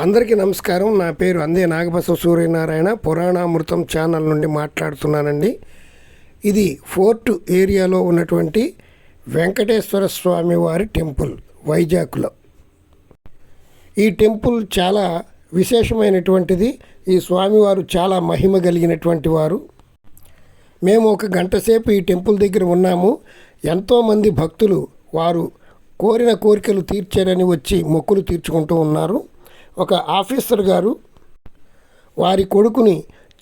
అందరికీ నమస్కారం. నా పేరు అందే నాగబసవ సూర్యనారాయణ. పురాణామృతం ఛానల్ నుండి మాట్లాడుతున్నానండి. ఇది ఫోర్ట్ ఏరియాలో ఉన్నటువంటి వెంకటేశ్వర స్వామి వారి టెంపుల్ వైజాగ్లో. ఈ టెంపుల్ చాలా విశేషమైనటువంటిది. ఈ స్వామివారు చాలా మహిమ కలిగినటువంటి వారు. మేము ఒక గంట సేపు ఈ టెంపుల్ దగ్గర ఉన్నాము. ఎంతోమంది భక్తులు వారు కోరిన కోరికలు తీర్చారని వచ్చి మొక్కులు తీర్చుకుంటూ ఉన్నారు. ఒక ఆఫీసర్ గారు వారి కొడుకుని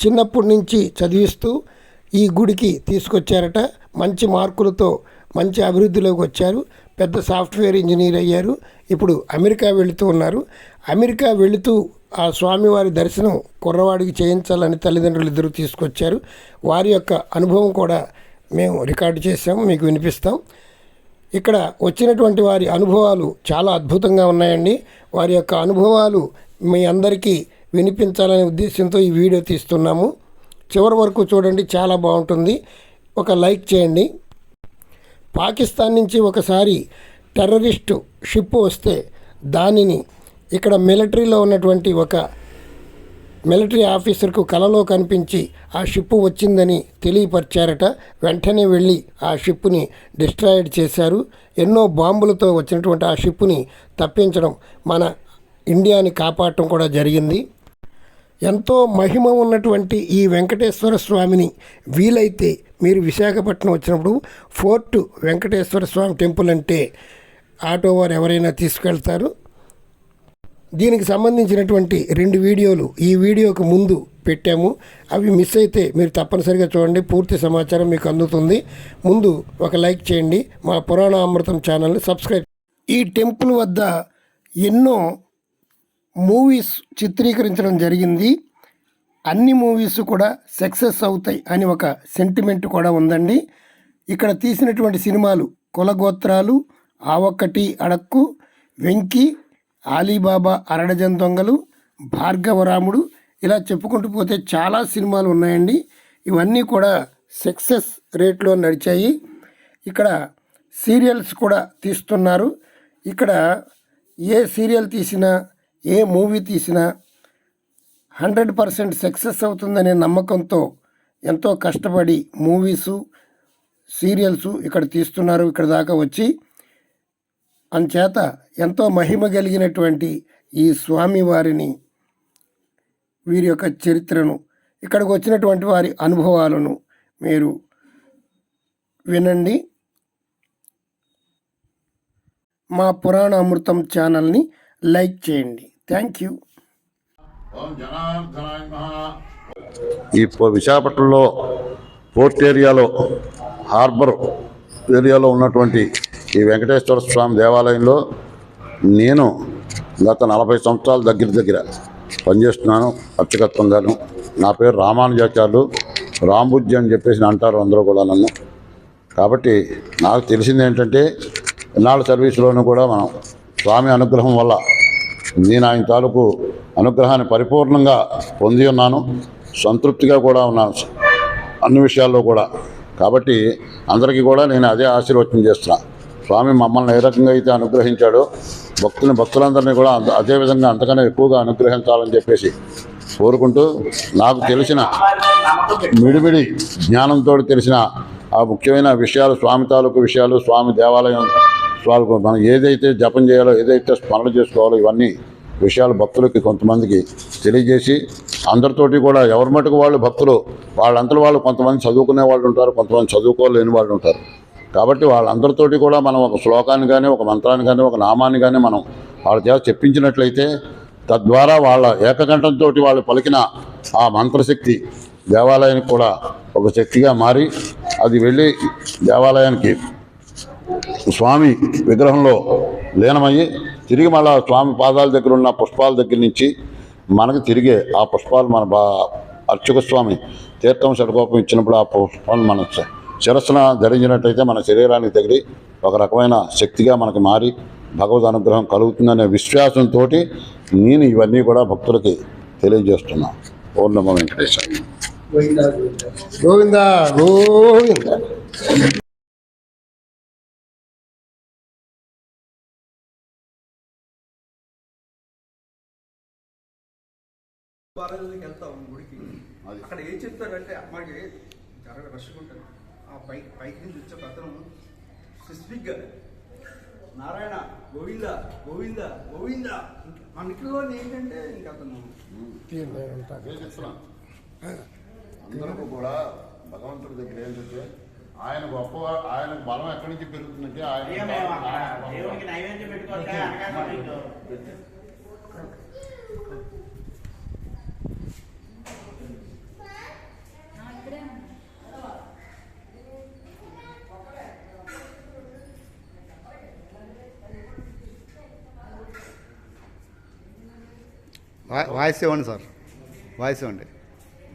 చిన్నప్పటి నుంచి చదివిస్తూ ఈ గుడికి తీసుకొచ్చారట. మంచి మార్కులతో మంచి అభివృద్ధిలోకి వచ్చారు. పెద్ద సాఫ్ట్వేర్ ఇంజనీర్ అయ్యారు. ఇప్పుడు అమెరికా వెళుతూ ఉన్నారు. అమెరికా వెళుతూ ఆ స్వామివారి దర్శనం కుర్రవాడికి చేయించాలని తల్లిదండ్రులు ఇద్దరు తీసుకొచ్చారు. వారి యొక్క అనుభవం కూడా మేము రికార్డు చేసాము, మీకు వినిపిస్తాం. ఇక్కడ వచ్చినటువంటి వారి అనుభవాలు చాలా అద్భుతంగా ఉన్నాయండి. వారి యొక్క అనుభవాలు మీ అందరికీ వినిపించాలనే ఉద్దేశంతో ఈ వీడియో తీస్తున్నాము. చివరి వరకు చూడండి, చాలా బాగుంటుంది. ఒక లైక్ చేయండి. పాకిస్తాన్ నుంచి ఒకసారి టెర్రరిస్టు షిప్ వస్తే దానిని ఇక్కడ మిలిటరీలో ఉన్నటువంటి ఒక మిలిటరీ ఆఫీసర్కు కలలో కనిపించి ఆ షిప్ వచ్చిందని తెలియపరిచారట. వెంటనే వెళ్ళి ఆ షిప్ని డిస్ట్రాయిడ్ చేశారు. ఎన్నో బాంబులతో వచ్చినటువంటి ఆ షిప్ని తప్పించడం, మన ఇండియాని కాపాడటం కూడా జరిగింది. ఎంతో మహిమ ఉన్నటువంటి ఈ వెంకటేశ్వర స్వామిని వీలైతే మీరు విశాఖపట్నం వచ్చినప్పుడు ఫోర్ట్ వెంకటేశ్వర స్వామి టెంపుల్ అంటే ఆటో వారు ఎవరైనా తీసుకెళ్తారు. దీనికి సంబంధించినటువంటి 2 వీడియోలు ఈ వీడియోకు ముందు పెట్టాము. అవి మిస్ అయితే మీరు తప్పనిసరిగా చూడండి, పూర్తి సమాచారం మీకు అందుతుంది. ముందు ఒక లైక్ చేయండి, మా పురాణామృతం ఛానల్ని సబ్స్క్రైబ్. ఈ టెంపుల్ వద్ద ఎన్నో మూవీస్ చిత్రీకరించడం జరిగింది. అన్ని మూవీస్ కూడా సక్సెస్ అవుతాయి అని ఒక సెంటిమెంట్ కూడా ఉందండి. ఇక్కడ తీసినటువంటి సినిమాలు కులగోత్రాలు, ఆ ఒక్కటి అడక్కు, వెంకీ, ఆలీబాబా అరడజన్ దొంగలు, భార్గవరాముడు, ఇలా చెప్పుకుంటూ పోతే చాలా సినిమాలు ఉన్నాయండి. ఇవన్నీ కూడా సక్సెస్ రేట్లో నడిచాయి. ఇక్కడ సీరియల్స్ కూడా తీస్తున్నారు. ఇక్కడ ఏ సీరియల్ తీసినా, ఏ మూవీ తీసినా 100% సక్సెస్ అవుతుందనే నమ్మకంతో ఎంతో కష్టపడి మూవీసు, సీరియల్సు ఇక్కడ తీస్తున్నారు. ఇక్కడ దాకా వచ్చి అంచేత ఎంతో మహిమ కలిగినటువంటి ఈ స్వామివారిని, వీరి యొక్క చరిత్రను, ఇక్కడికి వచ్చినటువంటి వారి అనుభవాలను మీరు వినండి. మా పురాణ అమృతం ఛానల్ని లైక్ చేయండి. Thank you. ఈ విశాఖపట్నంలో పోర్ట్ ఏరియాలో, హార్బర్ ఏరియాలో ఉన్నటువంటి ఈ వెంకటేశ్వర స్వామి దేవాలయంలో నేను గత 40 సంవత్సరాల దగ్గర పనిచేస్తున్నాను అర్చకత్వంగాను. నా పేరు రామానుజాచార్యులు, రాంబుజ్జి అని చెప్పేసి అంటారు అందరూ కూడా నన్ను. కాబట్టి నాకు తెలిసింది ఏంటంటే, ఇన్నాళ్ళ సర్వీసులోనూ కూడా మనం స్వామి అనుగ్రహం వల్ల నేను ఆయన తాలూకు అనుగ్రహాన్ని పరిపూర్ణంగా పొంది ఉన్నాను. సంతృప్తిగా కూడా ఉన్నాను అన్ని విషయాల్లో కూడా. కాబట్టి అందరికీ కూడా నేను అదే ఆశీర్వచనం చేస్తున్నాను. స్వామి మమ్మల్ని ఏ రకంగా అయితే అనుగ్రహించాడో భక్తులందరినీ కూడా అదేవిధంగా అంతకన్నా ఎక్కువగా అనుగ్రహించాలని చెప్పేసి కోరుకుంటూ, నాకు తెలిసిన మిడిమిడి జ్ఞానంతో తెలిసిన ఆ ముఖ్యమైన విషయాలు, స్వామి తాలూకు విషయాలు, స్వామి దేవాలయం వాళ్ళకు మనం ఏదైతే జపం చేయాలో, ఏదైతే స్మరణ చేసుకోవాలో, ఇవన్నీ విషయాలు భక్తులకి కొంతమందికి తెలియజేసి, అందరితోటి కూడా ఎవరి మటుకు వాళ్ళు భక్తులు వాళ్ళంతలో వాళ్ళు కొంతమంది చదువుకునే వాళ్ళు ఉంటారు, కొంతమంది చదువుకోలేని వాళ్ళు ఉంటారు. కాబట్టి వాళ్ళందరితోటి కూడా మనం ఒక శ్లోకాన్ని కానీ, ఒక మంత్రాన్ని కానీ, ఒక నామాన్ని కానీ మనం వాళ్ళ చేత చెప్పించినట్లయితే, తద్వారా వాళ్ళ ఏకకంఠంతో వాళ్ళు పలికిన ఆ మంత్రశక్తి దేవాలయానికి కూడా ఒక శక్తిగా మారి, అది వెళ్ళి దేవాలయానికి స్వామి విగ్రహంలో లీనమయ్యి తిరిగి మళ్ళా స్వామి పాదాల దగ్గర ఉన్న పుష్పాల దగ్గర నుంచి మనకు తిరిగే ఆ పుష్పాలు మన అర్చక స్వామి తీర్థం షడ్కోపం ఇచ్చినప్పుడు ఆ పుష్పాలు మన శిరస్సున ధరించినట్టయితే మన శరీరానికి తగిలి ఒక రకమైన శక్తిగా మనకి మారి భగవద్ అనుగ్రహం కలుగుతుందనే విశ్వాసంతో నేను ఇవన్నీ కూడా భక్తులకి తెలియజేస్తున్నాను. ఓం నమో వెంకటేశ్వర. గోవిందా గోవిందా. బాలాజీకి వెళ్తాం గుడికి, అక్కడ ఏం చెప్తారంటే అమ్మాయికి రష్గా ఉంటుంది. ఆ పైకి నుంచి వచ్చే అతను స్పెసిఫిక్గా నారాయణ గోవింద గోవింద గోవింద, మన ఇంట్లో ఏంటంటే ఇంక అతను అందరూ కూడా భగవంతుడి దగ్గర ఏంటంటే ఆయన గొప్ప, ఆయన బలం ఎక్కడి నుంచి పెరుగుతుందంటే ఆయన వాయిస్ ఇవ్వండి సార్, వాయిస్ ఇవ్వండి.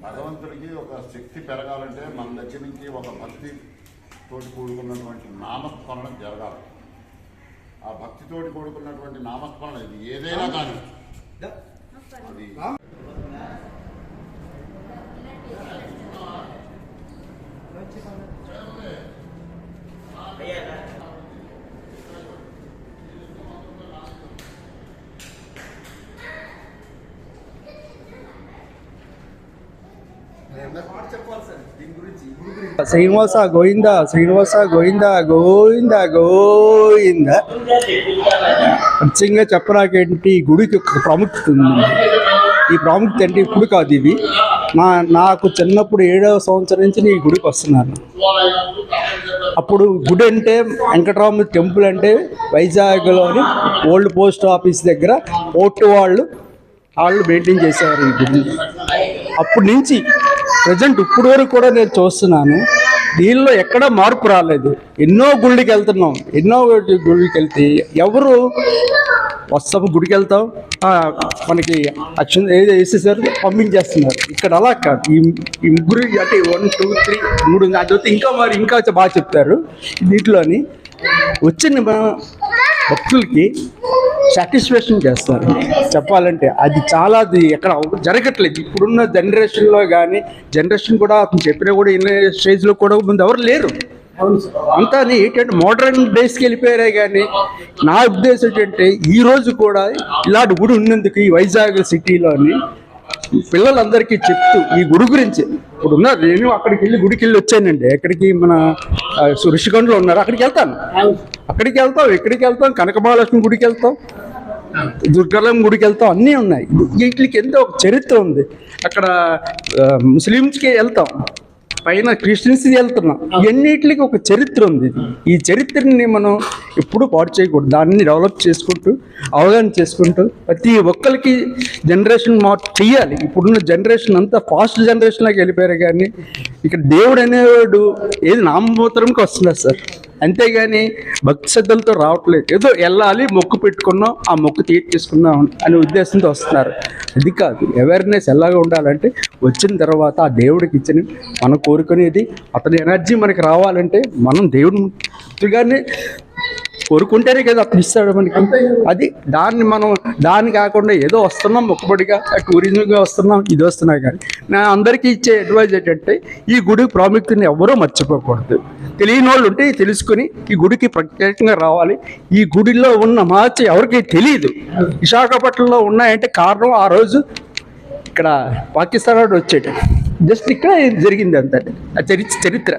భగవంతుడికి ఒక శక్తి పెరగాలంటే మన దగ్గర నుంచి ఒక భక్తి తోటి కూడుకున్నటువంటి నామస్మరణ జరగాలి. ఆ భక్తితోటి కూడుకున్నటువంటి నామస్మరణ ఇది ఏదైనా కానీ అది చెప్పాలి సార్ దీని గురించి. శ్రీనివాస గోవింద, శ్రీనివాస గోవింద, గోవింద గోవింద. ఖచ్చితంగా చెప్పడాకేంటి ఈ గుడికి ఒక ప్రాముఖ్యత ఉంది. ఈ ప్రాముఖ్యత అంటే ఇప్పుడు కాదు, ఇది నాకు చిన్నప్పుడు 7వ సంవత్సరం నుంచి నేను ఈ గుడికి వస్తున్నాను. అప్పుడు గుడి అంటే వెంకటరామ టెంపుల్ అంటే వైజాగ్లోని ఓల్డ్ పోస్ట్ ఆఫీస్ దగ్గర పోర్టు వాళ్ళు మెయింటైన్ చేసేవారు ఈ గుడిని. అప్పటి నుంచి ప్రజెంట్ ఇప్పుడు వరకు కూడా నేను చూస్తున్నాను, దీనిలో ఎక్కడ మార్పు రాలేదు. ఎన్నో గుళ్ళకి వెళ్తున్నాం, ఎన్నో గుళ్ళకి వెళ్తే ఎవరు వస్తాం, గుడికి వెళ్తాం, మనకి అక్షం ఏదో వేసేసారు పంపించేస్తున్నారు. ఇక్కడ అలా కాదు. ఈ ముగ్గురు అంటే 1 2 3 3 అది ఇంకా బాగా చెప్తారు. దీంట్లోని వచ్చిన భక్తులకి సాటిస్ఫాక్షన్ చేస్తారు. చెప్పాలంటే అది చాలా ఎక్కడ జరగట్లేదు ఇప్పుడున్న జనరేషన్లో. కానీ జనరేషన్ కూడా అతను చెప్పినా కూడా ఇన్న స్టేజ్లో కూడా ముందు ఎవరు లేరు. అంతా ఏంటంటే మోడర్న్ డేస్కి వెళ్ళిపోయారే. కానీ నా ఉద్దేశం ఏంటంటే ఈరోజు కూడా ఇలాంటి గుడి ఉన్నందుకు ఈ వైజాగ్ సిటీలోని పిల్లలందరికీ చెప్తూ ఈ గుడి గురించి ఇప్పుడు ఉన్నారు. నేను అక్కడికి వెళ్ళి గుడికి వెళ్ళి వచ్చానండి. ఎక్కడికి మన ఋషికొండలో ఉన్నారు, అక్కడికి వెళ్తాను. ఎక్కడికి వెళ్తాం, కనకమహాలక్ష్మి గుడికి వెళ్తాం, దుర్గాలమ్మ గుడికి వెళ్తాం, అన్నీ ఉన్నాయి. వీటికి ఎంతో ఒక చరిత్ర ఉంది. అక్కడ ముస్లిమ్స్కి వెళ్తాం, పైన క్రిస్టియన్స్కి వెళ్తున్నాం. ఇవన్నిటికి ఒక చరిత్ర ఉంది. ఈ చరిత్రని మనం ఎప్పుడూ పాడు చేయకూడదు. దాన్ని డెవలప్ చేసుకుంటూ అవగాహన చేసుకుంటూ ప్రతి ఒక్కరికి జనరేషన్ మార్పు చెయ్యాలి. ఇప్పుడున్న జనరేషన్ అంతా ఫాస్ట్ జనరేషన్లోకి వెళ్ళిపోయారు. కానీ ఇక్కడ దేవుడు అనేవాడు ఏది నామమాత్రంకి వస్తున్నారు సార్, అంతేగాని భక్తి శ్రద్ధలతో రావట్లేదు. ఏదో వెళ్ళాలి, మొక్కు పెట్టుకున్నాం, ఆ మొక్కు తీర్చేసుకున్నాం అనే ఉద్దేశంతో వస్తున్నారు. అది కాదు. అవేర్నెస్ ఎలాగా ఉండాలంటే వచ్చిన తర్వాత ఆ దేవుడికి ఇచ్చిన మనం కోరుకునేది అతని ఎనర్జీ మనకి రావాలంటే మనం దేవుడిగానే కోరుకుంటేనే కదా అతను ఇస్తాడు మనకి. అది దాన్ని కాకుండా ఏదో వస్తున్నాం మొక్కుబడిగా టూరిజంగా వస్తున్నాం, ఇది వస్తున్నాం. కానీ నా అందరికీ ఇచ్చే అడ్వైజ్ ఏంటంటే ఈ గుడి ప్రాముఖ్యతని ఎవరూ మర్చిపోకూడదు. తెలియని వాళ్ళు ఉంటే తెలుసుకుని ఈ గుడికి ప్రత్యేకంగా రావాలి. ఈ గుడిలో ఉన్న మహత్యం ఎవరికి తెలియదు. విశాఖపట్నంలో ఉన్నాయంటే కారణం ఆ రోజు ఇక్కడ పాకిస్తాన్ వాడు వచ్చాడు. జస్ట్ ఇక్కడ జరిగింది అంతే. ఆ చరిత్ర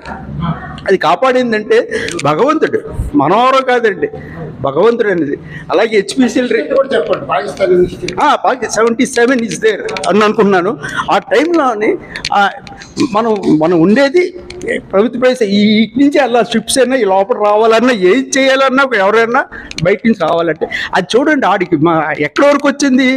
అది కాపాడిందంటే భగవంతుడు, మనవరం కాదండి, భగవంతుడు అనేది. అలాగే హెచ్పిసిఎల్ 77 ఇస్ దేర్ అని అనుకున్నాను. ఆ టైంలోని మనం ఉండేది ప్రభుత్వ ప్రైస్. ఈ నుంచి అలా షిప్స్ అయినా ఈ లోపల రావాలన్నా ఏది చేయాలన్నా ఎవరైనా బయట నుంచి రావాలంటే అది చూడండి. ఆడికి ఎక్కడి వరకు వచ్చింది,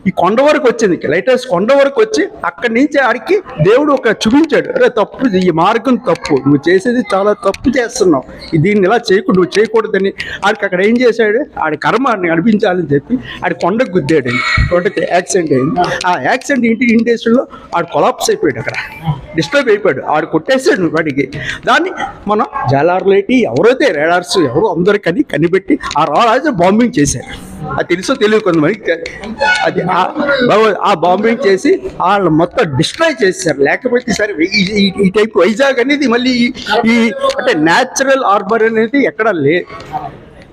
ఈ కొండ వరకు వచ్చింది, లైట్ హౌస్ కొండ వరకు వచ్చి అక్కడి నుంచి ఆడికి దేవుడు ఒక చూపించాడు, అరే తప్పు, ఈ మార్గం తప్పు, నువ్వు చేసేది చాలా తప్పు చేస్తున్నావు, దీన్ని ఇలా చేయకూడదు, నువ్వు చేయకూడదని. ఆడికి అక్కడ ఏం చేశాడు, ఆడి కర్మాన్ని అనిపించాలని చెప్పి ఆడి కొండకు గుద్దాడు. కొండకి యాక్సిడెంట్ అయింది. ఆ యాక్సిడెంట్ ఇన్ డేస్లో ఆడు కొలాప్స్ అయిపోయాడు, అక్కడ డిస్టర్బ్ అయిపోయాడు, ఆడు కొట్టేసాడు వాడికి. దాన్ని మనం జాలార్లేటి ఎవరైతే రేడార్స్ ఎవరో అందరికీ కనిపెట్టి ఆ రాజు బాంబింగ్ చేశారు. అది తెలుసో తెలియదు కొంతమందికి. అది ఆ బాంబింగ్ చేసి వాళ్ళు మొత్తం డిస్ట్రాయ్ చేశారు. లేకపోతే సరే ఈ టైప్ వైజాగ్ అనేది మళ్ళీ ఈ అంటే న్యాచురల్ హార్బర్ అనేది ఎక్కడ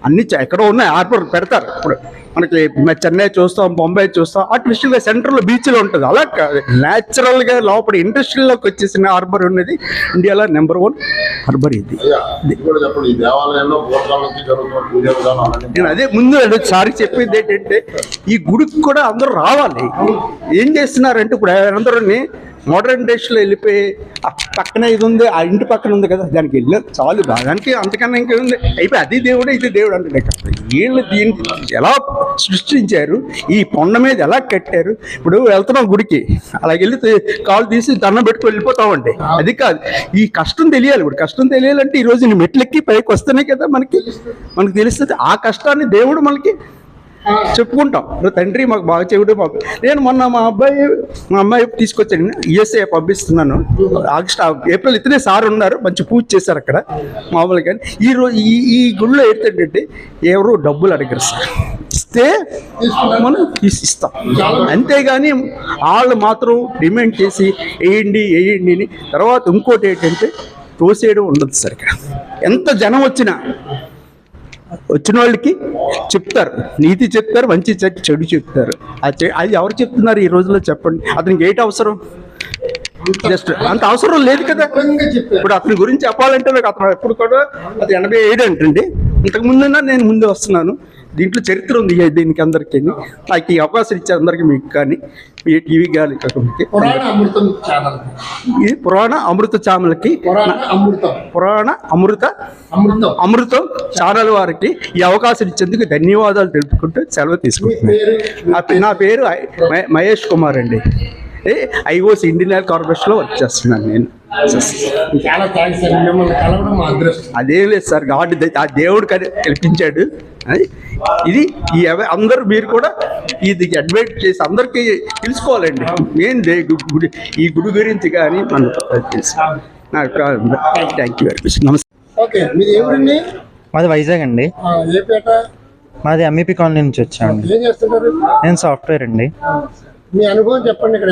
అన్ని ఎక్కడో ఉన్నాయి, హార్బర్ పెడతారు ఇప్పుడు. మనకి చెన్నై చూస్తాం, బొంబాయి చూస్తాం, ఆర్టిఫిషియల్గా సెంటర్లో బీచ్లో ఉంటుంది. అలా కాదు, న్యాచురల్గా లోపల ఇండస్ట్రీలోకి వచ్చేసిన హార్బర్ ఉన్నది ఇండియాలో నెంబర్ 1 హార్బర్ ఇది. చెప్పండి, ఈ దేవాలయంలో పూజ విధానం నేను అదే ముందు సారి చెప్పేది ఏంటంటే ఈ గుడికి కూడా అందరూ రావాలి. ఏం చేస్తున్నారంటే ఇప్పుడు అందరూని మోడర్న్ డేస్లో వెళ్ళిపోయి పక్కన ఇది ఉంది, ఆ ఇంటి పక్కన ఉంది కదా, దానికి వెళ్ళి చాలు, దానికి అంతకన్నా ఇంకేముంది, అయిపోయి అది దేవుడు ఇది దేవుడు అంటే వీళ్ళు దీన్ని ఎలా సృష్టించారు, ఈ కొండ మీద ఎలా కట్టారు. ఇప్పుడు వెళ్తున్నాం గుడికి, అలాగే వెళ్ళి కాలు తీసి దండం పెట్టుకుని వెళ్ళిపోతామండి. అది కాదు, ఈ కష్టం తెలియాలి. ఇప్పుడు కష్టం తెలియాలంటే ఈరోజు మెట్లెక్కి పైకి వస్తేనే కదా మనకి తెలుస్తుంది. ఆ కష్టాన్ని దేవుడు మనకి చెప్పుకుంటాం. తండ్రి మాకు బాగా చెవుడు. నేను మొన్న మా అమ్మాయి తీసుకొచ్చాను, యుఎస్ఏ పంపిస్తున్నాను. ఏప్రిల్ ఇతనే సార్ ఉన్నారు, మంచి పూజ చేశారు అక్కడ మామూలుగా. కానీ ఈరోజు ఈ గుడిలో ఏంటంటే ఎవరు డబ్బులు అడగరు సార్, ఇస్తే మనం ఇస్తాం, అంతేగాని వాళ్ళు మాత్రం డిమాండ్ చేసి వేయండి అని. తర్వాత ఇంకోటి ఏంటంటే తోసేయడం ఉండదు సార్. ఇక్కడ ఎంత జనం వచ్చిన వాళ్ళకి చెప్తారు, నీతి చెప్తారు, మంచి చెడు చెప్తారు. అది ఎవరు చెప్తున్నారు ఈ రోజుల్లో చెప్పండి. అతనికి ఏంటి అవసరం? జస్ట్ అంత అవసరం లేదు కదా. ఇప్పుడు అతని గురించి చెప్పాలంటే నాకు అతను ఎప్పుడు కూడా అది 87 అంటండి. ఇంతకు ముందున్నా నేను ముందే వస్తున్నాను. దీంట్లో చరిత్ర ఉంది దీనికి అందరికీ. నాకు ఈ అవకాశం ఇచ్చే అందరికీ, మీకు కానీ ఈ టీవీ కానీ కాకుండా ఇది పురాణ అమృత ఛానల్కి, పురాణ అమృతం ఛానల్ వారికి ఈ అవకాశం ఇచ్చేందుకు ధన్యవాదాలు తెలుపుకుంటూ సెలవు తీసుకుంటున్నాను. నా పేరు మహేష్ కుమార్ అండి. ఐఓసి ఇండియన్ ఆయిల్ కార్పొరేషన్లో వర్క్ చేస్తున్నాను నేను. చాలా థ్యాంక్స్ అండి, మిమ్మల్ని కలవడం మా అదృష్టం. అదేం లేదు సార్, ఆ దేవుడు కల్పించాడు. ఇది అందరూ మీరు కూడా ఇది అడ్వైట్ చేసి అందరికీ తెలుసుకోవాలండి. మెయిన్ గుడి, ఈ గుడి గురించి కానీ మనకు తెలుసు. నాకు థ్యాంక్ యూ వెరీ మచ్. నమస్తే. ఓకే, మీది ఎవరండి? మాది వైజాగ్ అండి. ఏ పేట? మాది ఎంఈపీ కాలనీ నుంచి వచ్చాను. ఏం చేస్తున్నారు? నేను సాఫ్ట్వేర్ అండి. మీ అనుభవం చెప్పండి. ఇక్కడ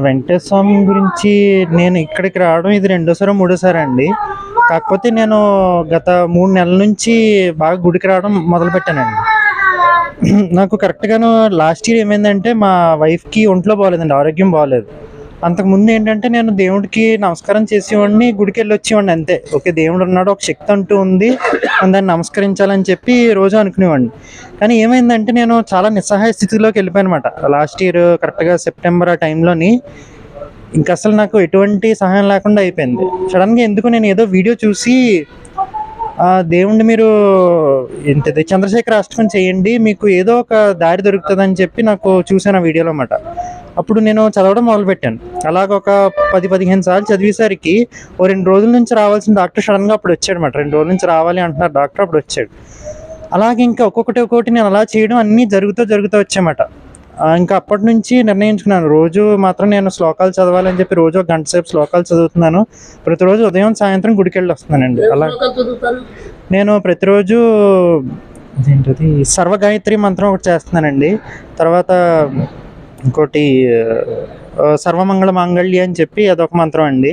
వెంకటేశ్వర స్వామి గురించి నేను ఇక్కడికి రావడం ఇది 2వ 3వ అండి. కాకపోతే నేను గత 3 నెలల నుంచి బాగా గుడికి రావడం మొదలుపెట్టానండి. నాకు కరెక్ట్గాను లాస్ట్ ఇయర్ ఏమైందంటే మా వైఫ్కి ఒంట్లో బాగోలేదండి, ఆరోగ్యం బాగోలేదు. అంతకుముందు ఏంటంటే నేను దేవుడికి నమస్కారం చేసేవాడిని, గుడికి వెళ్ళి వచ్చేవాడిని అంతే. ఓకే, దేవుడు ఉన్నాడు, ఒక శక్తి అంటూ ఉంది, దాన్ని నమస్కరించాలని చెప్పి రోజు అనుకునేవాడిని. కానీ ఏమైందంటే నేను చాలా నిస్సహాయ స్థితిలోకి వెళ్ళిపోయాను అనమాట. లాస్ట్ ఇయర్ కరెక్ట్గా సెప్టెంబర్ ఆ టైంలోని ఇంకా అసలు నాకు ఎటువంటి సహాయం లేకుండా అయిపోయింది. సడన్గా ఎందుకు నేను ఏదో వీడియో చూసి దేవుణ్ణి మీరు ఏంటిది చంద్రశేఖర అష్టకం చేయండి, మీకు ఏదో ఒక దారి దొరుకుతుందని చెప్పి నాకు చూసాను ఆ వీడియోలో అన్నమాట. అప్పుడు నేను చదవడం మొదలుపెట్టాను. అలాగ ఒక 10-15 సార్లు చదివేసరికి 2 రోజుల నుంచి రావాల్సిన డాక్టర్ సడన్గా అప్పుడు వచ్చాడు అనమాట. 2 రోజుల నుంచి రావాలి అంటున్నారు డాక్టర్, అప్పుడు వచ్చాడు. అలాగే ఇంకా ఒక్కొక్కటి నేను అలా చేయడం అన్నీ జరుగుతూ వచ్చాయన్నమాట. ఇంకా అప్పటి నుంచి నిర్ణయించుకున్నాను, రోజు మాత్రం నేను శ్లోకాలు చదవాలని చెప్పి రోజు 1 గంట సేపు శ్లోకాలు చదువుతున్నాను. ప్రతిరోజు ఉదయం సాయంత్రం గుడికి వెళ్ళి వస్తున్నానండి. అలా నేను ప్రతిరోజు అదేంటది సర్వగాయత్రి మంత్రం ఒకటి చేస్తున్నానండి. తర్వాత ఇంకోటి సర్వమంగళ మాంగళ్య అని చెప్పి అదొక మంత్రం అండి.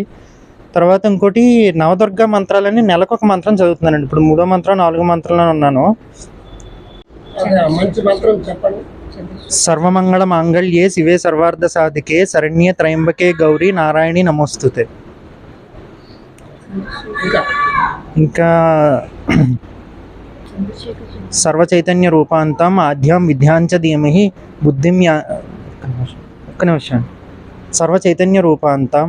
తర్వాత ఇంకోటి నవదుర్గ మంత్రాలని నెలకొక మంత్రం చదువుతున్నానండి. ఇప్పుడు 3వ మంత్రం 4వ మంత్రంలో ఉన్నాను. మంచి మంత్రం చెప్పండి. సర్వమంగళ మాంగళ్యే శివే సర్వార్థ సాధికే శరణ్యే త్రయంబకే గౌరీ నారాయణి నమోస్తుతే. ఇంకా సర్వచైతన్య రూపాంతం ఆద్యాం విద్యాంచ ధీమహి బుద్ధిం ఒక్క నిమిషం. సర్వచైతన్య రూపాంతం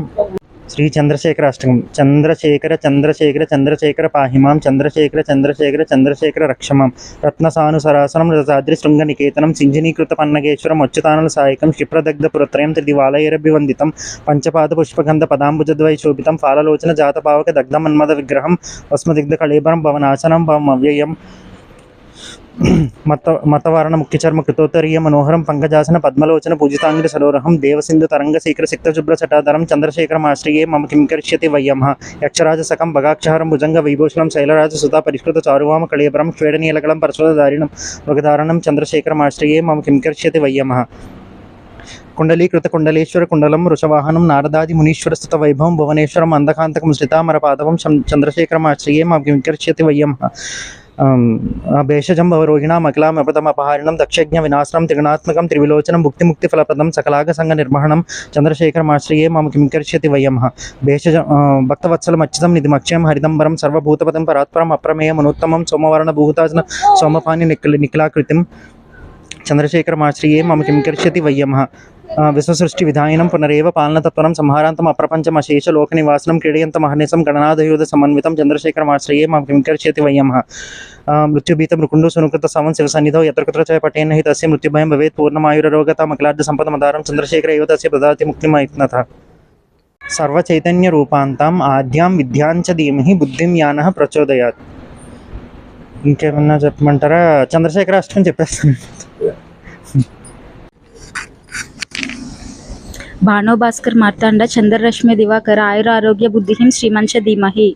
శ్రీ చంద్రశేఖర అష్టకం. చంద్రశేఖర చంద్రశేఖర చంద్రశేఖర పాహిమాం చంద్రశేఖర చంద్రశేఖర చంద్రశేఖర రక్షమాం రత్నసానుసరాసనం రసాద్రి శృంగ నికేతనం సింజనీకృత పన్నగేశ్వరం అచ్యుతానుల సాయకం క్షిప్రదగ్ధ పురత్రయం త్రిదివాలయరభివందితం పంచపాద పుష్పగంధ పదాంబుజద్వై శోభితం ఫాలలోచన జాతపావక దగ్ధ మన్మద విగ్రహం వస్మదిగ్ధ కళేబరం భవనాశనం భవం అవ్యయం మతవారణ ముఖ్యచర్మ కృతోత్తరీయ మనోహరం పంకజాసన పద్మలోచన పూజితాంగ్రి సరోరహం దేవసింధు తరంగ శీకర సిక్తశుభ్ర చటాధరం చంద్రశేఖరమాశ్రయే మమ కిం కరిష్యతి వయ్యమః యక్షరాజ సకం భగాక్షహారం భుజంగ వైభూషణం శైలరాజ సుధా పరిష్కృత చారువామ కళేబరం శ్వేడనీలకళం పరశుధారిణం మృగధారణం చంద్రశేఖరమాశ్రయే మమ కిం కరిష్యతి వయ్యమః కుండలీకృత కుండలేశ్వర కుండలం వృషవాహనం నారదాది మునీశ్వర స్థుత వైభవం భువనేశ్వరం అంధకాంతకం శ్రితామర పాదవం చంద్రశేఖరమాశ్రయే మమ కిం కరిష్యతి వయ్యమః భేషజం భవరోహిణాం అఖిలాం అపతమపహారిణం దక్షజ్ఞ వినాశనం త్రిగుణాత్మకం త్రివిలోచనం భుక్తిముక్తిఫలప్రదం సకలాగసంగ నిర్వహణం చంద్రశేఖరమాశ్రయే మమ కిం కరిష్యతి వయం భేషజ భక్తవత్సలమచ్యుతం నిధిమక్షయం హరిదంబరం సర్వభూతపదం పరాత్పరం అప్రమేయం అనుత్తమం సోమవర్ణ భూతాసన సోమపాని నిఖిలాకృతిం చంద్రశేఖరమాశ్రయే మమ కిం కరిష్యతి వయం విశ్వసృష్టి విధాయనం పునరేవ పాలనతత్పరం సంహారాంతం అప్రపంచం అశేష లోకనివాసనం క్రీడయంతమహర్నిశం గణనాథయోధ సమన్వితం చంద్రశేఖరమాశ్రయే మమ కిం కరిష్యతి వయం మృత్యుభీతం మృకుండు సునుకృత సవం శివసన్నిధౌ యత్రకుత్ర చ పఠేన్ హి తస్య మృత్యుభయం భవేత్ పూర్ణమాయురరోగతామఖిలార్థ సంపదమదారం చంద్రశేఖర ఏవ తస్య ప్రదాతి ముక్తిమయత్నతః సర్వచైతన్య రూపాంతం ఆద్యాం విద్యాంచ ధీమహి బుద్ధిం యానః ప్రచోదయాత్. ఇంకేమన్నా చెప్పమంటారా? చంద్రశేఖర అష్టకం చెప్పేస్తాను. భానో భాస్కర్ మార్తాండ చంద్రరశ్మి దివాకర ఆయుర ఆరోగ్య బుద్ధిహిం శ్రీమంచ ధీమహి.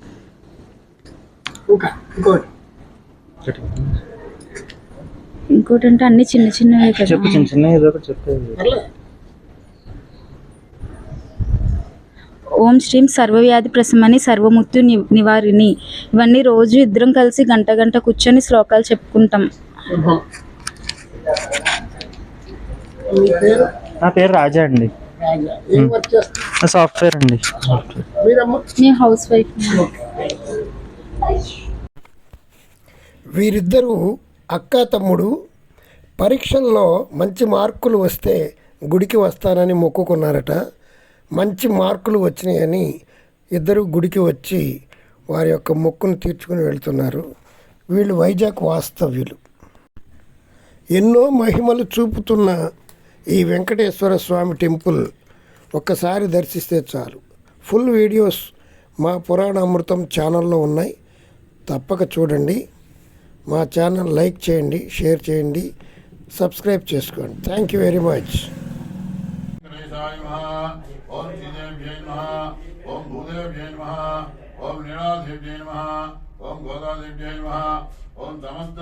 ఇంకోటి అంటే అన్ని చిన్న చిన్నవే కదా. చెప్పు, చిన్న చిన్న ఏదో ఒకటి చెప్పేది. ఓం శ్రీం సర్వవ్యాధి ప్రశమని సర్వమృత్యు నివారిణి. ఇవన్నీ రోజు ఇద్దరం కలిసి గంట గంట కూర్చొని శ్లోకాలు చెప్పుకుంటాం. నా పేరు రాజా అండి. సాఫ్ట్వేర్ అండి. నేను హౌస్ వైఫ్. వీరిద్దరూ అక్క తమ్ముడు పరీక్షల్లో మంచి మార్కులు వస్తే గుడికి వస్తానని మొక్కుకున్నారట. మంచి మార్కులు వచ్చినాయని ఇద్దరు గుడికి వచ్చి వారి యొక్క మొక్కును తీర్చుకుని వెళ్తున్నారు. వీళ్ళు వైజాగ్ వాస్తవ్యులు. ఎన్నో మహిమలు చూపుతున్న ఈ వెంకటేశ్వర స్వామి టెంపుల్ ఒక్కసారి దర్శిస్తే చాలు. ఫుల్ వీడియోస్ మా పురాణామృతం ఛానల్లో ఉన్నాయి, తప్పక చూడండి. మా ఛానల్ లైక్ చేయండి, షేర్ చేయండి, సబ్స్క్రైబ్ చేసుకోండి. Thank you very much. ఓం శ్రీదేవ్యై నమః, ఓం భూదేవ్యై నమః, ఓం నీలాదేవ్యై నమః, ఓం గోదాదేవ్యై నమః, ఓం సమస్త